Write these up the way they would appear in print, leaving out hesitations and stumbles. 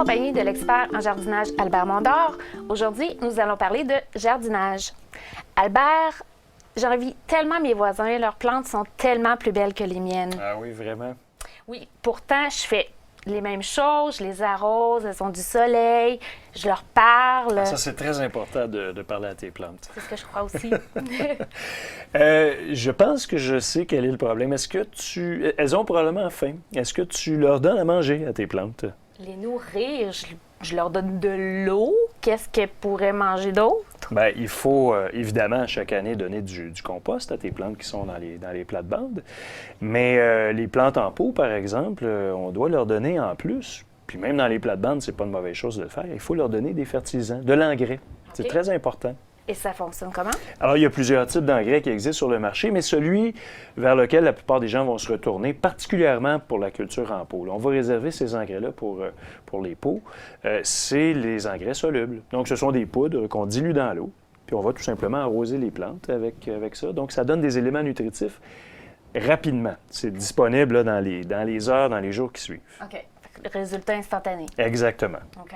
compagnie de l'expert en jardinage Albert Mondor. Aujourd'hui, nous allons parler de jardinage. Albert, j'envie tellement mes voisins, leurs plantes sont tellement plus belles que les miennes. Ah oui, vraiment? Oui, pourtant, je fais les mêmes choses, je les arrose, elles ont du soleil, je leur parle. Ça, c'est très important de parler à tes plantes. C'est ce que je crois aussi. Je pense que je sais quel est le problème. Elles ont probablement faim. Est-ce que tu leur donnes à manger à tes plantes? Les nourrir, je leur donne de l'eau. Qu'est-ce qu'elles pourraient manger d'autre? Bien, il faut évidemment chaque année donner du compost à tes plantes qui sont dans les plates-bandes. Mais les plantes en pot, par exemple, on doit leur donner en plus, puis même dans les plates-bandes, c'est pas une mauvaise chose de le faire, il faut leur donner des fertilisants, de l'engrais. C'est très important. Et ça fonctionne comment? Alors, il y a plusieurs types d'engrais qui existent sur le marché, mais celui vers lequel la plupart des gens vont se retourner, particulièrement pour la culture en pot. Là, on va réserver ces engrais-là pour les pots. C'est les engrais solubles. Donc, ce sont des poudres qu'on dilue dans l'eau, puis on va tout simplement arroser les plantes avec ça. Donc, ça donne des éléments nutritifs rapidement. C'est disponible là, dans les heures, dans les jours qui suivent. OK. Résultat instantané. Exactement. OK.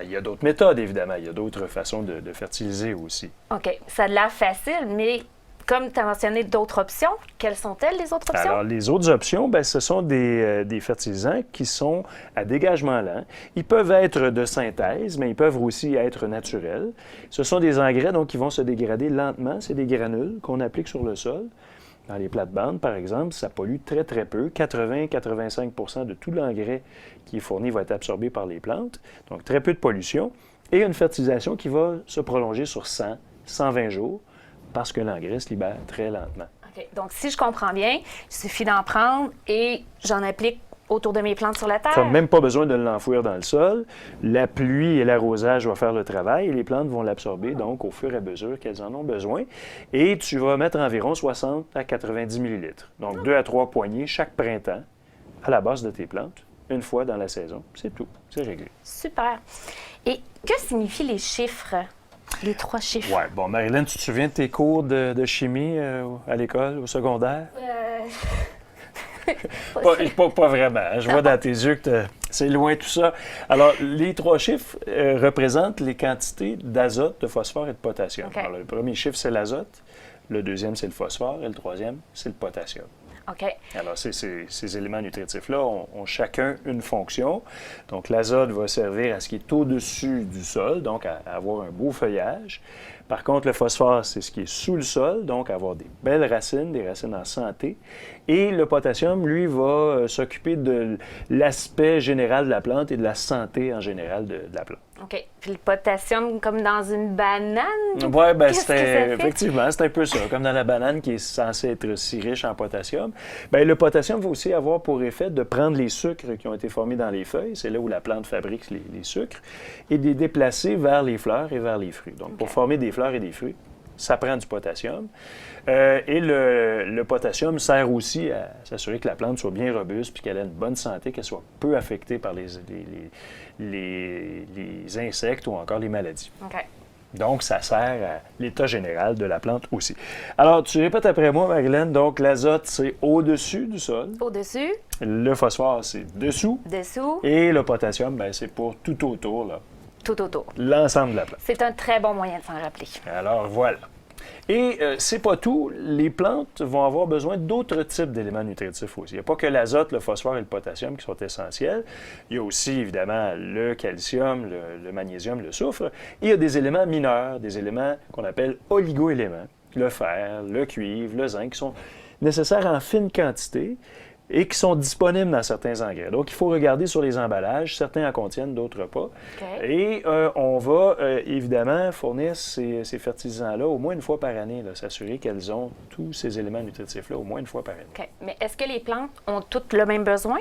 Il y a d'autres méthodes, évidemment. Il y a d'autres façons de fertiliser aussi. OK. Ça a l'air facile, mais comme tu as mentionné d'autres options, quelles sont-elles, les autres options? Alors, les autres options, bien, ce sont des fertilisants qui sont à dégagement lent. Ils peuvent être de synthèse, mais ils peuvent aussi être naturels. Ce sont des engrais donc, qui vont se dégrader lentement. C'est des granules qu'on applique sur le sol. Dans les plates-bandes, par exemple, ça pollue très, très peu. 80-85 de tout l'engrais qui est fourni va être absorbé par les plantes. Donc, très peu de pollution. Et une fertilisation qui va se prolonger sur 100, 120 jours parce que l'engrais se libère très lentement. OK. Donc, si je comprends bien, il suffit d'en prendre et j'en applique autour de mes plantes sur la terre. Tu n'as même pas besoin de l'enfouir dans le sol. La pluie et l'arrosage vont faire le travail et les plantes vont l'absorber, donc au fur et à mesure qu'elles en ont besoin. Et tu vas mettre environ 60 à 90 millilitres. Donc 2 à 3 poignées chaque printemps à la base de tes plantes, une fois dans la saison. C'est tout. C'est réglé. Super. Et que signifient les chiffres? Les 3 chiffres? Oui. Bon, Marilyn, tu te souviens de tes cours de chimie à l'école, au secondaire? Pas vraiment. Je vois dans tes yeux que c'est loin tout ça. Alors, les 3 chiffres représentent les quantités d'azote, de phosphore et de potassium. Okay. Alors, le premier chiffre, c'est l'azote. Le deuxième, c'est le phosphore. Et le troisième, c'est le potassium. OK. Alors, ces éléments nutritifs-là ont chacun une fonction. Donc, l'azote va servir à ce qui est au-dessus du sol, donc à avoir un beau feuillage. Par contre, le phosphore, c'est ce qui est sous le sol, donc avoir des belles racines, des racines en santé. Et le potassium, lui, va s'occuper de l'aspect général de la plante et de la santé en général de la plante. OK. Puis le potassium, comme dans une banane? Oui, bien, effectivement, c'est un peu ça. Comme dans la banane qui est censée être si riche en potassium. Bien, le potassium va aussi avoir pour effet de prendre les sucres qui ont été formés dans les feuilles, c'est là où la plante fabrique les sucres, et de les déplacer vers les fleurs et vers les fruits. Donc, pour former des fleurs et des fruits, ça prend du potassium. Et le potassium sert aussi à s'assurer que la plante soit bien robuste puis qu'elle ait une bonne santé, qu'elle soit peu affectée par les insectes ou encore les maladies. OK. Donc, ça sert à l'état général de la plante aussi. Alors, tu répètes après moi, Marilyn. Donc, l'azote, c'est au-dessus du sol. Au-dessus. Le phosphore, c'est dessous. Dessous. Et le potassium, bien, c'est pour tout autour, là. Tout autour. L'ensemble de la plante. C'est un très bon moyen de s'en rappeler. Alors, voilà. Et c'est pas tout. Les plantes vont avoir besoin d'autres types d'éléments nutritifs aussi. Il n'y a pas que l'azote, le phosphore et le potassium qui sont essentiels. Il y a aussi, évidemment, le calcium, le magnésium, le soufre. Et il y a des éléments mineurs, des éléments qu'on appelle oligo-éléments. Le fer, le cuivre, le zinc, qui sont nécessaires en fine quantité et qui sont disponibles dans certains engrais. Donc, il faut regarder sur les emballages. Certains en contiennent, d'autres pas. Okay. Et on va évidemment fournir ces fertilisants-là au moins une fois par année, s'assurer qu'elles ont tous ces éléments nutritifs-là au moins une fois par année. OK. Mais est-ce que les plantes ont toutes le même besoin?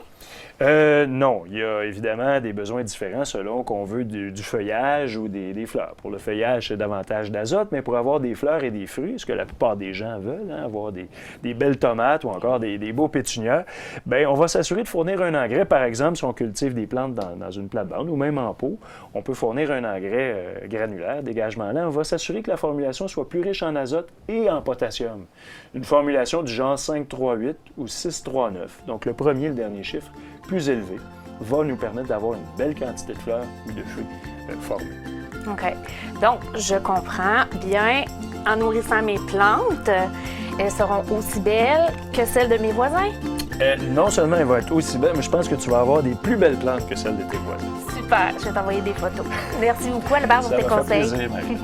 Non. Il y a évidemment des besoins différents selon qu'on veut du feuillage ou des fleurs. Pour le feuillage, c'est davantage d'azote, mais pour avoir des fleurs et des fruits, ce que la plupart des gens veulent, avoir des belles tomates ou encore des beaux pétunias, bien, on va s'assurer de fournir un engrais. Par exemple, si on cultive des plantes dans une plate-bande ou même en pot, on peut fournir un engrais granulaire, dégagement lent. On va s'assurer que la formulation soit plus riche en azote et en potassium. Une formulation du genre 5,3,8 ou 6,3,9. Donc, le premier et le dernier chiffre, plus élevé. va nous permettre d'avoir une belle quantité de fleurs ou de fruits formés. OK. Donc, je comprends bien, en nourrissant mes plantes, elles seront aussi belles que celles de mes voisins. Non seulement elle va être aussi belle, mais je pense que tu vas avoir des plus belles plantes que celles de tes voisins. Super, je vais t'envoyer des photos. Merci beaucoup, Albert, pour Ça tes va faire conseils. plaisir, Marie.